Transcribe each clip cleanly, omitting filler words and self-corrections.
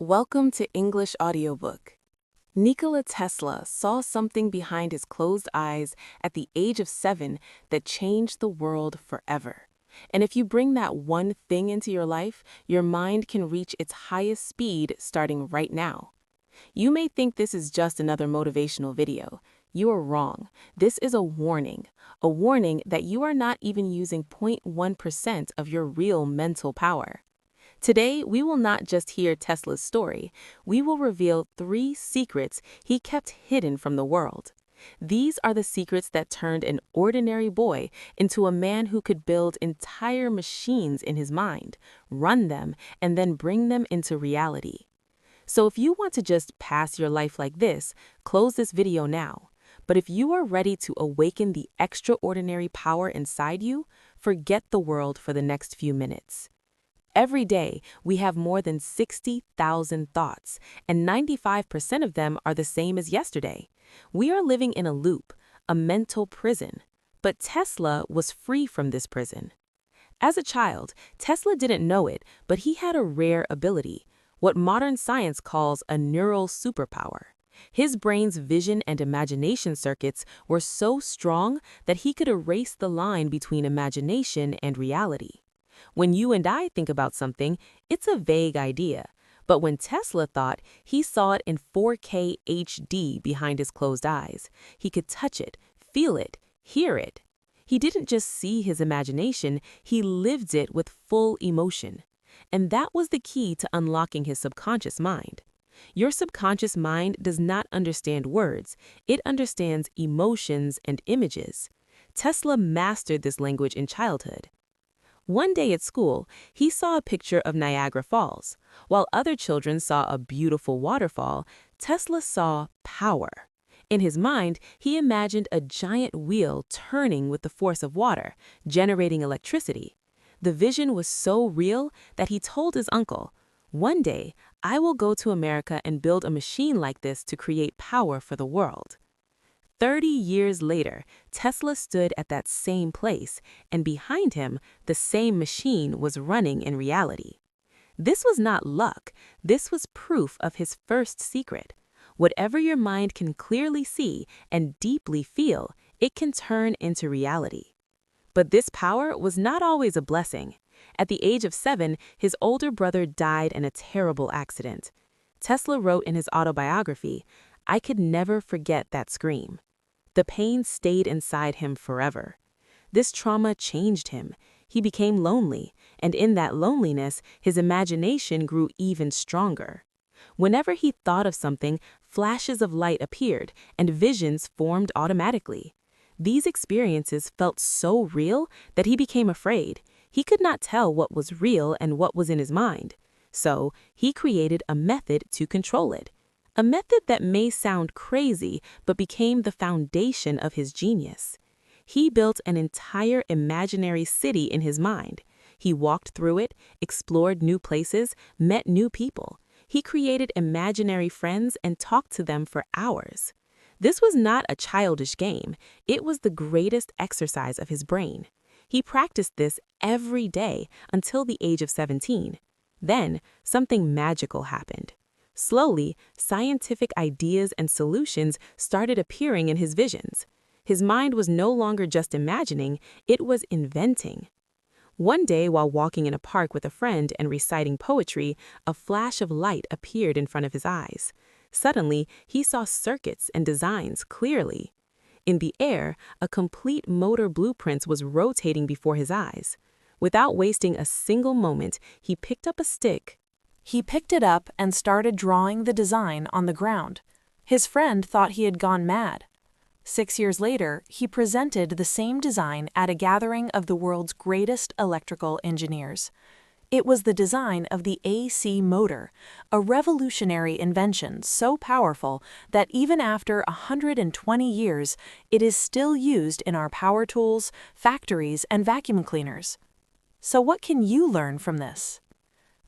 Welcome to English Audiobook. Nikola Tesla saw something behind his closed eyes at the age of 7 that changed the world forever. And if you bring that one thing into your life, your mind can reach its highest speed starting right now. You may think this is just another motivational video. You are wrong. This is a warning that you are not even using 0.1% of your real mental power. Today, we will not just hear Tesla's story, we will reveal 3 secrets he kept hidden from the world. These are the secrets that turned an ordinary boy into a man who could build entire machines in his mind, run them, and then bring them into reality. So if you want to just pass your life like this, close this video now. But if you are ready to awaken the extraordinary power inside you, forget the world for the next few minutes. Every day, we have more than 60,000 thoughts, and 95% of them are the same as yesterday. We are living in a loop, a mental prison. But Tesla was free from this prison. As a child, Tesla didn't know it, but he had a rare ability, what modern science calls a neural superpower. His brain's vision and imagination circuits were so strong that he could erase the line between imagination and reality. When you and I think about something, it's a vague idea. But when Tesla thought, he saw it in 4K HD behind his closed eyes. He could touch it, feel it, hear it. He didn't just see his imagination, he lived it with full emotion. And that was the key to unlocking his subconscious mind. Your subconscious mind does not understand words, it understands emotions and images. Tesla mastered this language in childhood. One day at school, he saw a picture of Niagara Falls. While other children saw a beautiful waterfall, Tesla saw power. In his mind, he imagined a giant wheel turning with the force of water, generating electricity. The vision was so real that he told his uncle, "One day, I will go to America and build a machine like this to create power for the world." 30 years later, Tesla stood at that same place, and behind him, the same machine was running in reality. This was not luck, this was proof of his first secret. Whatever your mind can clearly see and deeply feel, it can turn into reality. But this power was not always a blessing. At the age of 7, his older brother died in a terrible accident. Tesla wrote in his autobiography, "I could never forget that scream." The pain stayed inside him forever. This trauma changed him. He became lonely, and in that loneliness, his imagination grew even stronger. Whenever he thought of something, flashes of light appeared, and visions formed automatically. These experiences felt so real that he became afraid. He could not tell what was real and what was in his mind. So, he created a method to control it. A method that may sound crazy, but became the foundation of his genius. He built an entire imaginary city in his mind. He walked through it, explored new places, met new people. He created imaginary friends and talked to them for hours. This was not a childish game. It was the greatest exercise of his brain. He practiced this every day until the age of 17. Then, something magical happened. Slowly, scientific ideas and solutions started appearing in his visions. His mind was no longer just imagining, it was inventing. One day, while walking in a park with a friend and reciting poetry, a flash of light appeared in front of his eyes. Suddenly, he saw circuits and designs clearly. In the air, a complete motor blueprint was rotating before his eyes. Without wasting a single moment, he picked up a stick. He picked it up and started drawing the design on the ground. His friend thought he had gone mad. 6 years later, he presented the same design at a gathering of the world's greatest electrical engineers. It was the design of the AC motor, a revolutionary invention so powerful that even after 120 years, it is still used in our power tools, factories, and vacuum cleaners. So what can you learn from this?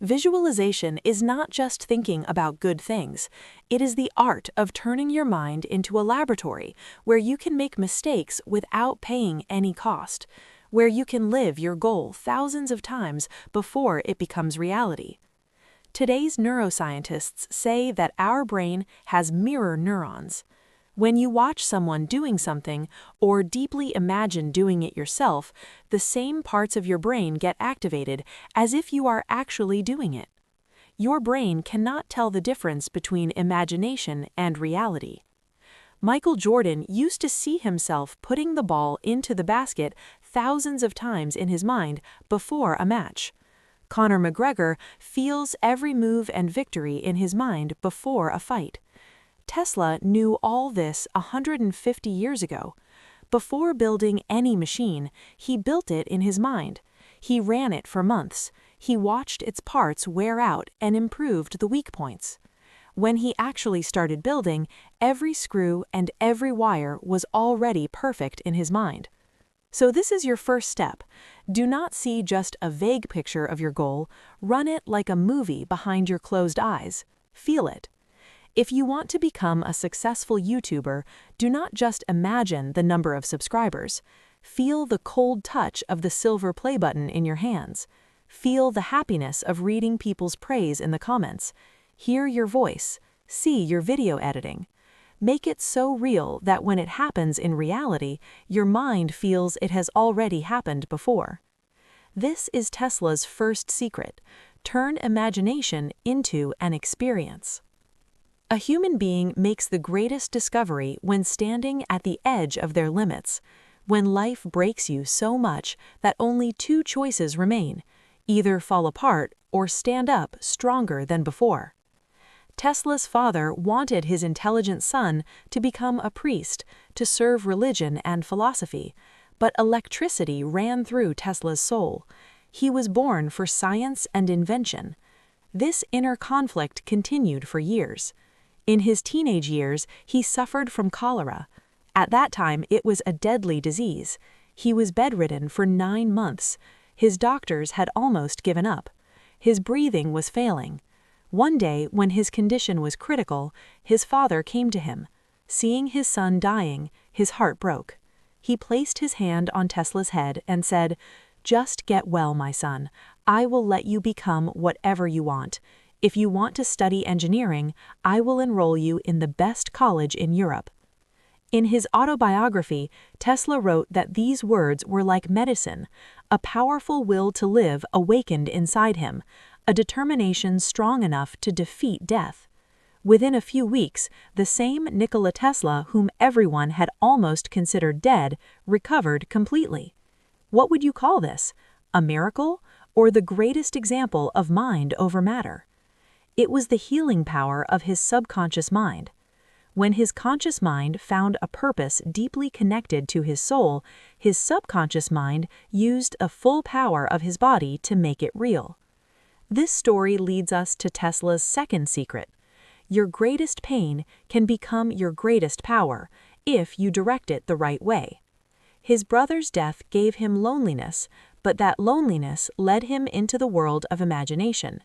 Visualization is not just thinking about good things. It is the art of turning your mind into a laboratory where you can make mistakes without paying any cost, where you can live your goal thousands of times before it becomes reality. Today's neuroscientists say that our brain has mirror neurons. When you watch someone doing something or deeply imagine doing it yourself, the same parts of your brain get activated as if you are actually doing it. Your brain cannot tell the difference between imagination and reality. Michael Jordan used to see himself putting the ball into the basket thousands of times in his mind before a match. Conor McGregor feels every move and victory in his mind before a fight. Tesla knew all this 150 years ago. Before building any machine, he built it in his mind. He ran it for months. He watched its parts wear out and improved the weak points. When he actually started building, every screw and every wire was already perfect in his mind. So this is your first step. Do not see just a vague picture of your goal. Run it like a movie behind your closed eyes. Feel it. If you want to become a successful YouTuber, do not just imagine the number of subscribers. Feel the cold touch of the silver play button in your hands. Feel the happiness of reading people's praise in the comments. Hear your voice. See your video editing. Make it so real that when it happens in reality, your mind feels it has already happened before. This is Tesla's first secret. Turn imagination into an experience. A human being makes the greatest discovery when standing at the edge of their limits, when life breaks you so much that only two choices remain: either fall apart or stand up stronger than before. Tesla's father wanted his intelligent son to become a priest, to serve religion and philosophy, but electricity ran through Tesla's soul. He was born for science and invention. This inner conflict continued for years. In his teenage years, he suffered from cholera. At that time, it was a deadly disease. He was bedridden for 9 months. His doctors had almost given up. His breathing was failing. One day, when his condition was critical, his father came to him. Seeing his son dying, his heart broke. He placed his hand on Tesla's head and said, "Just get well, my son. I will let you become whatever you want. If you want to study engineering, I will enroll you in the best college in Europe." In his autobiography, Tesla wrote that these words were like medicine, a powerful will to live awakened inside him, a determination strong enough to defeat death. Within a few weeks, the same Nikola Tesla whom everyone had almost considered dead recovered completely. What would you call this? A miracle, or the greatest example of mind over matter? It was the healing power of his subconscious mind. When his conscious mind found a purpose deeply connected to his soul, his subconscious mind used a full power of his body to make it real. This story leads us to Tesla's second secret. Your greatest pain can become your greatest power if you direct it the right way. His brother's death gave him loneliness, but that loneliness led him into the world of imagination.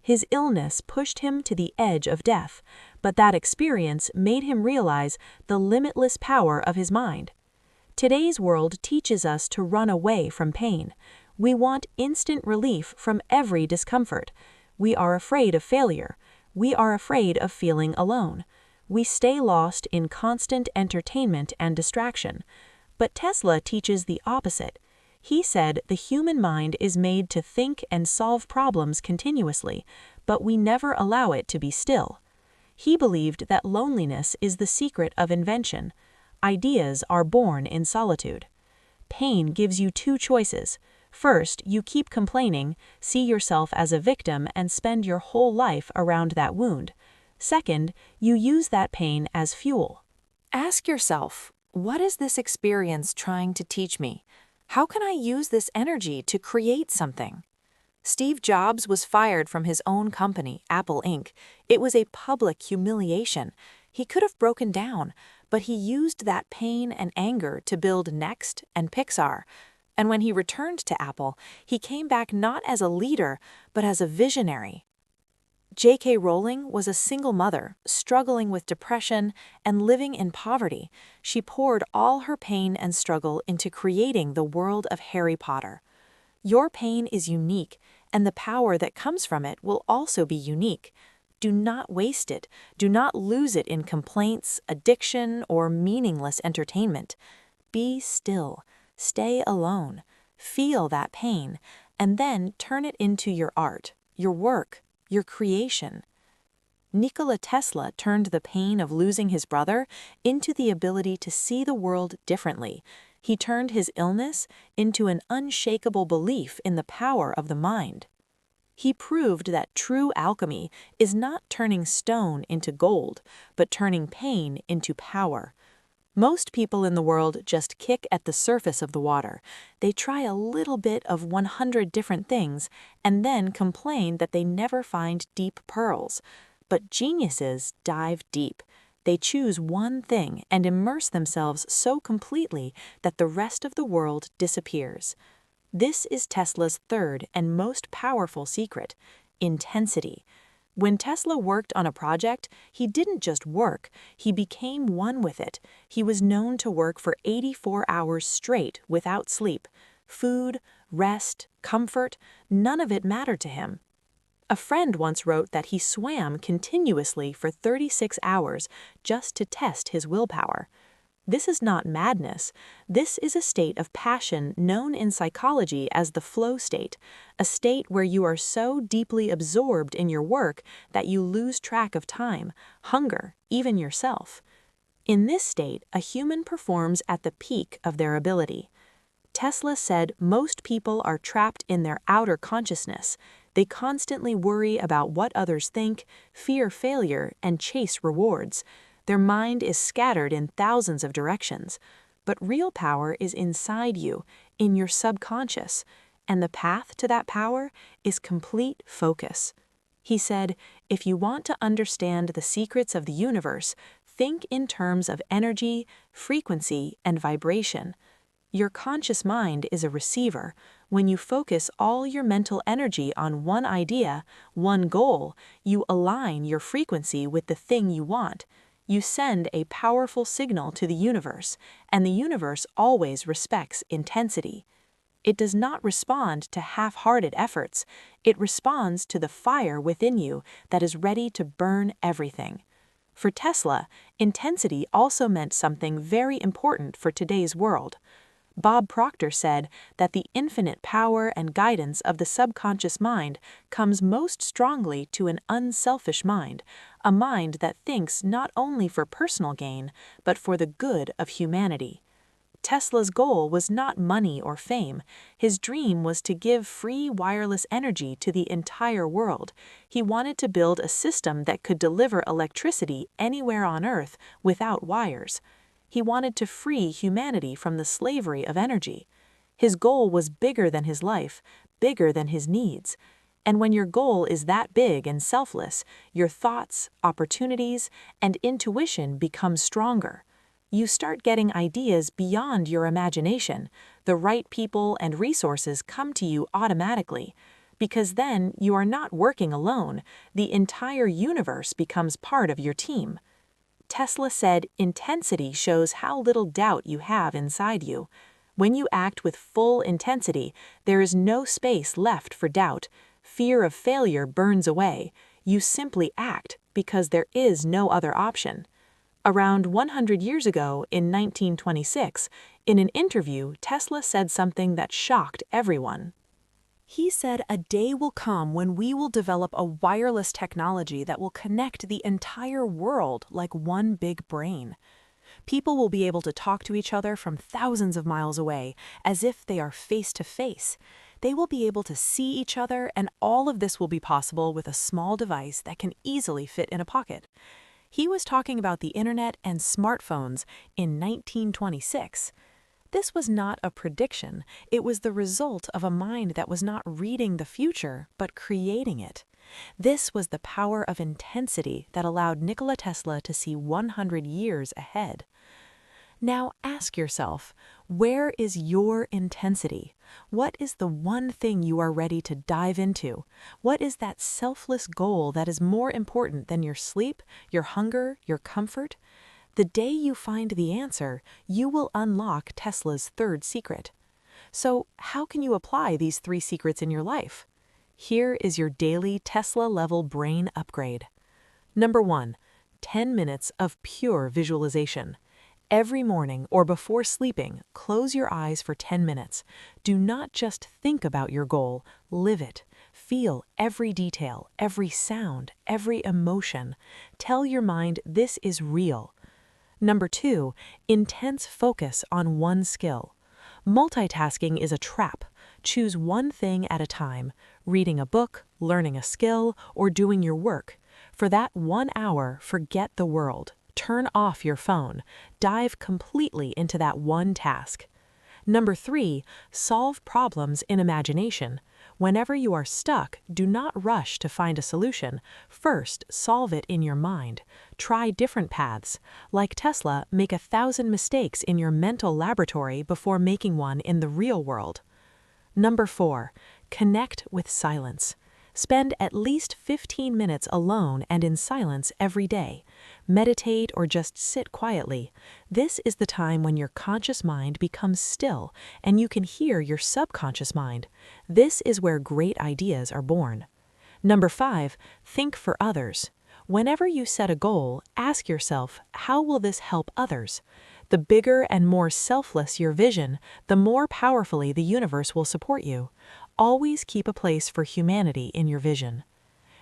His illness pushed him to the edge of death, but that experience made him realize the limitless power of his mind. Today's world teaches us to run away from pain. We want instant relief from every discomfort. We are afraid of failure. We are afraid of feeling alone. We stay lost in constant entertainment and distraction. But Tesla teaches the opposite. He said the human mind is made to think and solve problems continuously, but we never allow it to be still. He believed that loneliness is the secret of invention. Ideas are born in solitude. Pain gives you two choices. First, you keep complaining, see yourself as a victim, and spend your whole life around that wound. Second, you use that pain as fuel. Ask yourself, what is this experience trying to teach me? How can I use this energy to create something? Steve Jobs was fired from his own company, Apple Inc. It was a public humiliation. He could have broken down, but he used that pain and anger to build Next and Pixar. And when he returned to Apple, he came back not as a leader, but as a visionary. J.K. Rowling was a single mother, struggling with depression and living in poverty. She poured all her pain and struggle into creating the world of Harry Potter. Your pain is unique, and the power that comes from it will also be unique. Do not waste it. Do not lose it in complaints, addiction, or meaningless entertainment. Be still. Stay alone. Feel that pain, and then turn it into your art, your work, your creation. Nikola Tesla turned the pain of losing his brother into the ability to see the world differently. He turned his illness into an unshakable belief in the power of the mind. He proved that true alchemy is not turning stone into gold, but turning pain into power. Most people in the world just kick at the surface of the water. They try a little bit of 100 different things and then complain that they never find deep pearls. But geniuses dive deep. They choose one thing and immerse themselves so completely that the rest of the world disappears. This is Tesla's third and most powerful secret: intensity. When Tesla worked on a project, he didn't just work, he became one with it. He was known to work for 84 hours straight without sleep. Food, rest, comfort, none of it mattered to him. A friend once wrote that he swam continuously for 36 hours just to test his willpower. This is not madness. This is a state of passion known in psychology as the flow state, a state where you are so deeply absorbed in your work that you lose track of time, hunger, even yourself. In this state, a human performs at the peak of their ability. Tesla said most people are trapped in their outer consciousness. They constantly worry about what others think, fear failure, and chase rewards. Their mind is scattered in thousands of directions. But real power is inside you, in your subconscious, and the path to that power is complete focus. He said, if you want to understand the secrets of the universe, think in terms of energy, frequency, and vibration. Your conscious mind is a receiver. When you focus all your mental energy on one idea, one goal, you align your frequency with the thing you want. You send a powerful signal to the universe, and the universe always respects intensity. It does not respond to half-hearted efforts. It responds to the fire within you that is ready to burn everything. For Tesla, intensity also meant something very important for today's world. Bob Proctor said that the infinite power and guidance of the subconscious mind comes most strongly to an unselfish mind, a mind that thinks not only for personal gain, but for the good of humanity. Tesla's goal was not money or fame. His dream was to give free wireless energy to the entire world. He wanted to build a system that could deliver electricity anywhere on Earth without wires. He wanted to free humanity from the slavery of energy. His goal was bigger than his life, bigger than his needs. And when your goal is that big and selfless, your thoughts, opportunities, and intuition become stronger. You start getting ideas beyond your imagination. The right people and resources come to you automatically. Because then you are not working alone. The entire universe becomes part of your team. Tesla said intensity shows how little doubt you have inside you. When you act with full intensity, there is no space left for doubt. Fear of failure burns away. You simply act because there is no other option. Around 100 years ago, in 1926, in an interview, Tesla said something that shocked everyone. He said a day will come when we will develop a wireless technology that will connect the entire world like one big brain. People will be able to talk to each other from thousands of miles away, as if they are face to face. They will be able to see each other, and all of this will be possible with a small device that can easily fit in a pocket. He was talking about the internet and smartphones in 1926. This was not a prediction. It was the result of a mind that was not reading the future, but creating it. This was the power of intensity that allowed Nikola Tesla to see 100 years ahead. Now ask yourself, where is your intensity? What is the one thing you are ready to dive into? What is that selfless goal that is more important than your sleep, your hunger, your comfort? The day you find the answer, you will unlock Tesla's third secret. So, how can you apply these 3 secrets in your life? Here is your daily Tesla-level brain upgrade. Number 1, 10 minutes of pure visualization. Every morning or before sleeping, close your eyes for 10 minutes. Do not just think about your goal, live it. Feel every detail, every sound, every emotion. Tell your mind this is real. Number 2, intense focus on one skill. Multitasking is a trap. Choose one thing at a time, reading a book, learning a skill, or doing your work. For that 1 hour, forget the world. Turn off your phone. Dive completely into that one task. Number 3, solve problems in imagination. Whenever you are stuck, do not rush to find a solution. First, solve it in your mind. Try different paths. Like Tesla, make 1,000 mistakes in your mental laboratory before making one in the real world. Number 4, connect with silence. Spend at least 15 minutes alone and in silence every day. Meditate or just sit quietly. This is the time when your conscious mind becomes still and you can hear your subconscious mind. This is where great ideas are born. Number 5, think for others. Whenever you set a goal, ask yourself, how will this help others? The bigger and more selfless your vision, the more powerfully the universe will support you. Always keep a place for humanity in your vision.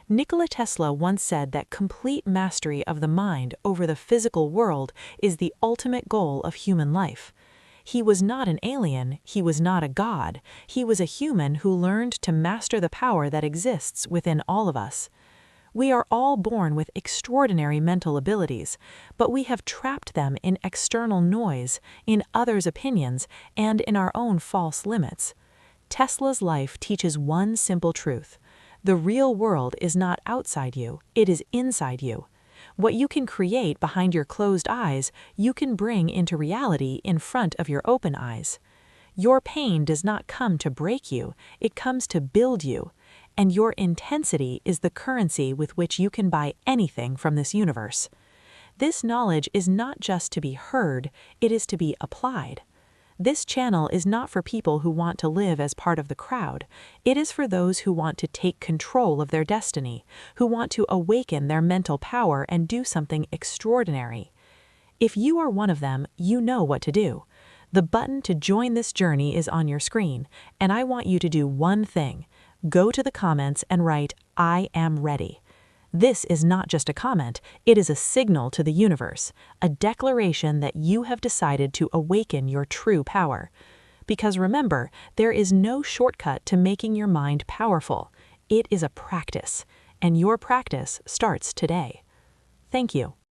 Nikola Tesla once said that complete mastery of the mind over the physical world is the ultimate goal of human life. He was not an alien, he was not a god, he was a human who learned to master the power that exists within all of us. We are all born with extraordinary mental abilities, but we have trapped them in external noise, in others' opinions, and in our own false limits. Tesla's life teaches one simple truth. The real world is not outside you, it is inside you. What you can create behind your closed eyes, you can bring into reality in front of your open eyes. Your pain does not come to break you, it comes to build you. And your intensity is the currency with which you can buy anything from this universe. This knowledge is not just to be heard, it is to be applied. This channel is not for people who want to live as part of the crowd. It is for those who want to take control of their destiny, who want to awaken their mental power and do something extraordinary. If you are one of them, you know what to do. The button to join this journey is on your screen, and I want you to do one thing. Go to the comments and write, "I am ready." This is not just a comment, it is a signal to the universe, a declaration that you have decided to awaken your true power. Because remember, there is no shortcut to making your mind powerful. It is a practice, and your practice starts today. Thank you.